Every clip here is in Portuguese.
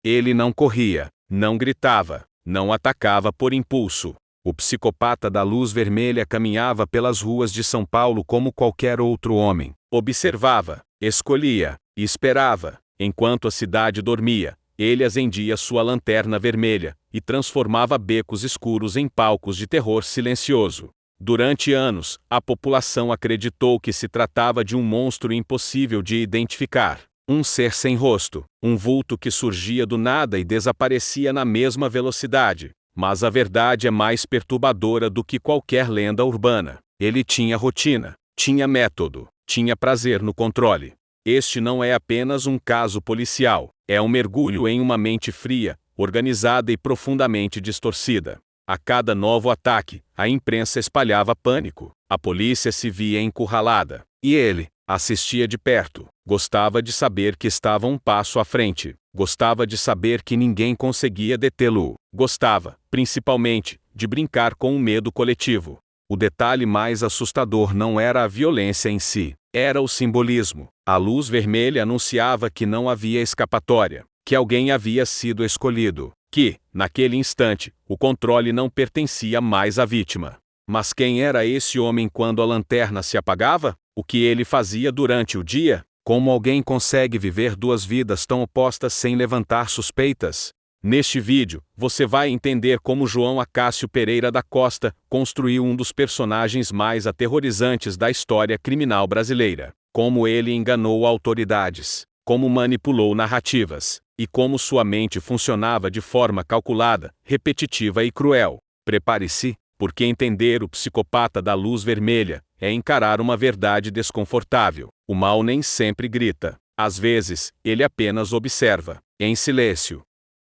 Ele não corria, não gritava, não atacava por impulso. O psicopata da luz vermelha caminhava pelas ruas de São Paulo como qualquer outro homem. Observava, escolhia e esperava. Enquanto a cidade dormia, ele acendia sua lanterna vermelha e transformava becos escuros em palcos de terror silencioso. Durante anos, a população acreditou que se tratava de um monstro impossível de identificar. Um ser sem rosto, um vulto que surgia do nada e desaparecia na mesma velocidade. Mas a verdade é mais perturbadora do que qualquer lenda urbana. Ele tinha rotina, tinha método, tinha prazer no controle. Este não é apenas um caso policial, é um mergulho em uma mente fria, organizada e profundamente distorcida. A cada novo ataque, a imprensa espalhava pânico, a polícia se via encurralada. E ele assistia de perto, gostava de saber que estava um passo à frente, gostava de saber que ninguém conseguia detê-lo, gostava, principalmente, de brincar com o medo coletivo. O detalhe mais assustador não era a violência em si, era o simbolismo. A luz vermelha anunciava que não havia escapatória, que alguém havia sido escolhido, que, naquele instante, o controle não pertencia mais à vítima. Mas quem era esse homem quando a lanterna se apagava? O que ele fazia durante o dia? Como alguém consegue viver duas vidas tão opostas sem levantar suspeitas? Neste vídeo, você vai entender como João Acácio Pereira da Costa construiu um dos personagens mais aterrorizantes da história criminal brasileira. Como ele enganou autoridades, como manipulou narrativas, e como sua mente funcionava de forma calculada, repetitiva e cruel. Prepare-se, porque entender o psicopata da luz vermelha é encarar uma verdade desconfortável. O mal nem sempre grita. Às vezes, ele apenas observa, em silêncio.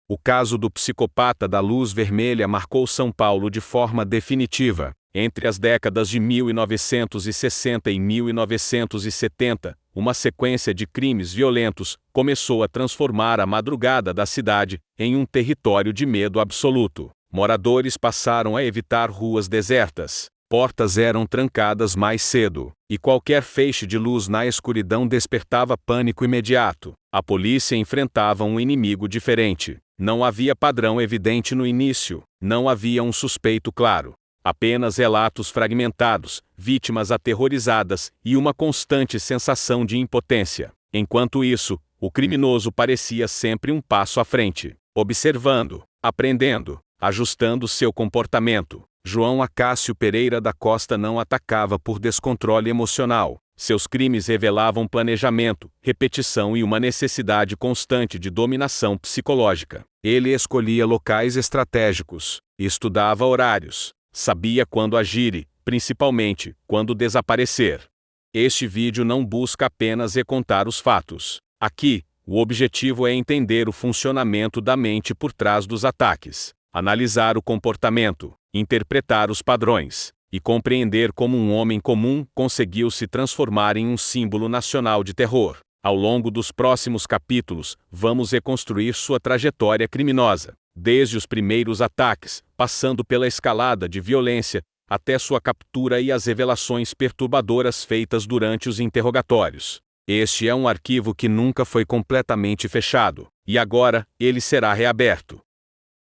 O caso do psicopata da luz vermelha marcou São Paulo de forma definitiva. Entre as décadas de 1960 e 1970, uma sequência de crimes violentos começou a transformar a madrugada da cidade em um território de medo absoluto. Moradores passaram a evitar ruas desertas, portas eram trancadas mais cedo, e qualquer feixe de luz na escuridão despertava pânico imediato. A polícia enfrentava um inimigo diferente. Não havia padrão evidente no início, não havia um suspeito claro. Apenas relatos fragmentados, vítimas aterrorizadas e uma constante sensação de impotência. Enquanto isso, o criminoso parecia sempre um passo à frente, observando, aprendendo, ajustando seu comportamento. João Acácio Pereira da Costa não atacava por descontrole emocional. Seus crimes revelavam planejamento, repetição e uma necessidade constante de dominação psicológica. Ele escolhia locais estratégicos, estudava horários, sabia quando agir e, principalmente, quando desaparecer. Este vídeo não busca apenas recontar os fatos. Aqui, o objetivo é entender o funcionamento da mente por trás dos ataques, analisar o comportamento, interpretar os padrões e compreender como um homem comum conseguiu se transformar em um símbolo nacional de terror. Ao longo dos próximos capítulos, vamos reconstruir sua trajetória criminosa, desde os primeiros ataques, passando pela escalada de violência, até sua captura e as revelações perturbadoras feitas durante os interrogatórios. Este é um arquivo que nunca foi completamente fechado, e agora, ele será reaberto.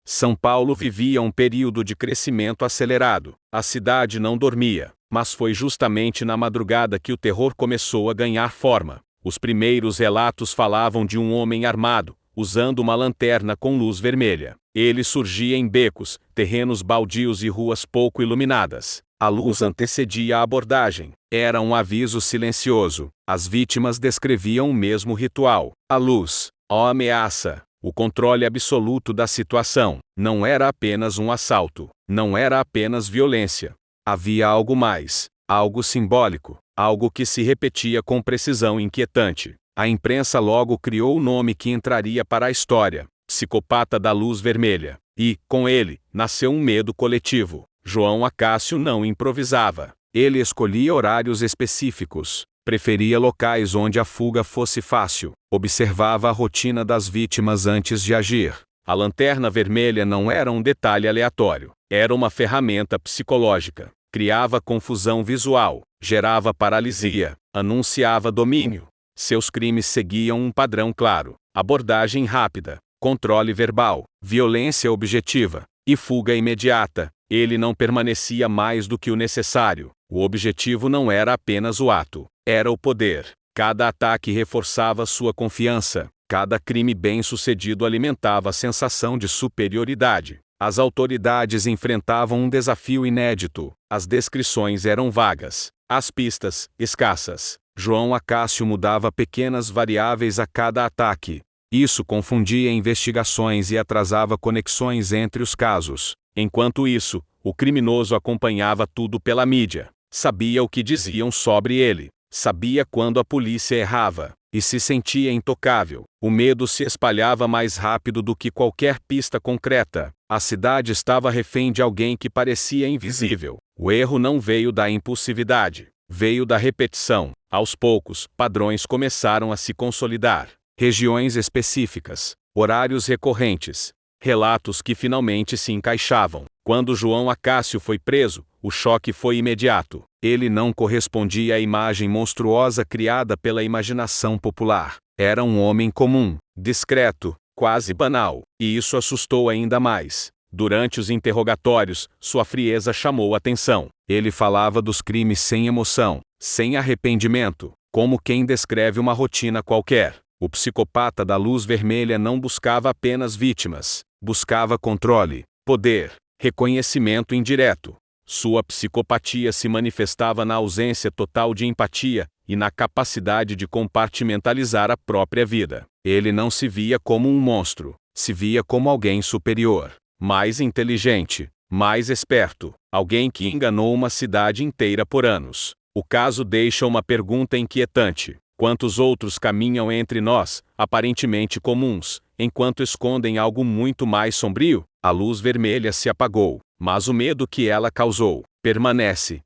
São Paulo vivia um período de crescimento acelerado. A cidade não dormia, mas foi justamente na madrugada que o terror começou a ganhar forma. Os primeiros relatos falavam de um homem armado, usando uma lanterna com luz vermelha. Ele surgia em becos, terrenos baldios e ruas pouco iluminadas. A luz antecedia a abordagem. Era um aviso silencioso. As vítimas descreviam o mesmo ritual. A luz, a ameaça, o controle absoluto da situação. Não era apenas um assalto. Não era apenas violência. Havia algo mais, algo simbólico, algo que se repetia com precisão inquietante. A imprensa logo criou o nome que entraria para a história: psicopata da luz vermelha. E, com ele, nasceu um medo coletivo. João Acácio não improvisava. Ele escolhia horários específicos, preferia locais onde a fuga fosse fácil, observava a rotina das vítimas antes de agir. A lanterna vermelha não era um detalhe aleatório, era uma ferramenta psicológica. Criava confusão visual, gerava paralisia, anunciava domínio. Seus crimes seguiam um padrão claro: abordagem rápida, controle verbal, violência objetiva e fuga imediata. Ele não permanecia mais do que o necessário. O objetivo não era apenas o ato, era o poder. Cada ataque reforçava sua confiança. Cada crime bem-sucedido alimentava a sensação de superioridade. As autoridades enfrentavam um desafio inédito. As descrições eram vagas, as pistas, escassas. João Acácio mudava pequenas variáveis a cada ataque. Isso confundia investigações e atrasava conexões entre os casos. Enquanto isso, o criminoso acompanhava tudo pela mídia. Sabia o que diziam sobre ele. Sabia quando a polícia errava. E se sentia intocável. O medo se espalhava mais rápido do que qualquer pista concreta. A cidade estava refém de alguém que parecia invisível. O erro não veio da impulsividade. Veio da repetição. Aos poucos, padrões começaram a se consolidar. Regiões específicas, horários recorrentes, relatos que finalmente se encaixavam. Quando João Acácio foi preso, o choque foi imediato. Ele não correspondia à imagem monstruosa criada pela imaginação popular. Era um homem comum, discreto, quase banal, e isso assustou ainda mais. Durante os interrogatórios, sua frieza chamou atenção. Ele falava dos crimes sem emoção, sem arrependimento, como quem descreve uma rotina qualquer. O psicopata da luz vermelha não buscava apenas vítimas, buscava controle, poder, reconhecimento indireto. Sua psicopatia se manifestava na ausência total de empatia e na capacidade de compartimentalizar a própria vida. Ele não se via como um monstro, se via como alguém superior, mais inteligente, mais esperto, alguém que enganou uma cidade inteira por anos. O caso deixa uma pergunta inquietante. Quantos outros caminham entre nós, aparentemente comuns, enquanto escondem algo muito mais sombrio? A luz vermelha se apagou, mas o medo que ela causou permanece.